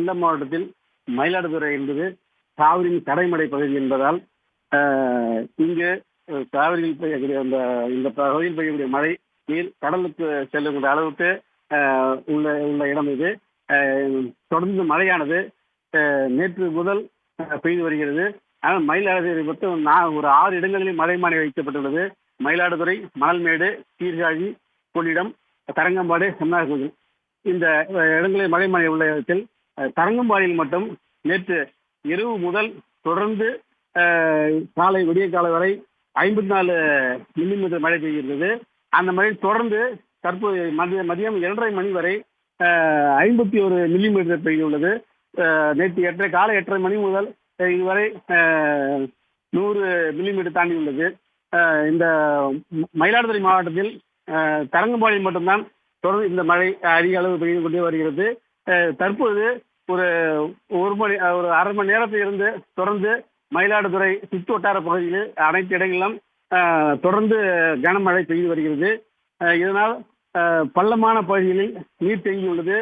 சேலம் மாவட்டத்தில் மயிலாடுதுறை என்பது காவிரியின் கடைமடை பகுதி என்பதால் இங்கு காவிரியில் பெய்யக்கூடிய இந்த பகுதியில் பெய்யக்கூடிய மழை நீர் கடலுக்கு செல்லுகின்ற அளவுக்கு உள்ள இடம் இது. தொடர்ந்து மழையானது நேற்று முதல் பெய்து வருகிறது. ஆனால் மயிலாடுதுறை மொத்தம் ஒரு 6 இடங்களில் மழைமானி வைக்கப்பட்டுள்ளது. மயிலாடுதுறை, மணல்மேடு, சீர்காழி, கொள்ளிடம், தரங்கம்பாடி, சென்னார்கோவில் இந்த இடங்களில் மழைமானி உள்ள இடத்தில் தரங்கம்பாடியில் மட்டும் நேற்று இரவு முதல் தொடர்ந்து விடிய காலை வரை 54 மில்லிமீட்டர் மழை பெய்கிறது. அந்த மழை தொடர்ந்து தற்போது மதியம் 2:30 மணி வரை 51 மில்லிமீட்டர் பெய்துள்ளது. நேற்று காலை 8:30 மணி முதல் இதுவரை 100 மில்லிமீட்டர் தாண்டி உள்ளது. இந்த மயிலாடுதுறை மாவட்டத்தில் தரங்கம்பாடியில் மட்டும்தான் தொடர்ந்து இந்த மழை அதிக அளவு பெய்து கொண்டே வருகிறது. தற்போது ஒரு அரை மணி நேரத்தில் இருந்து தொடர்ந்து மயிலாடுதுறை சுற்று வட்டார பகுதியில் அனைத்து இடங்களிலும் தொடர்ந்து கனமழை பெய்து வருகிறது. இதனால் பள்ளமான பகுதிகளில் நீர் தேங்கியுள்ளது.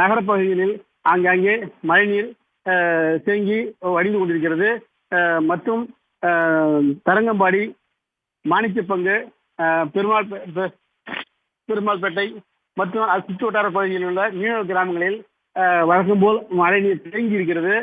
நகரப்பகுதிகளில் ஆங்காங்கே மழைநீர் தேங்கி வடிந்து கொண்டிருக்கிறது. மற்றும் தரங்கம்பாடி, மாணிக்கப்பங்கு, பெருமாள்பேட்டை மற்றும் சுற்று வட்டார பகுதியில் உள்ள மீனவ கிராமங்களில் வழக்கம் போல் மழைநீர் தேங்கி இருக்கிறது.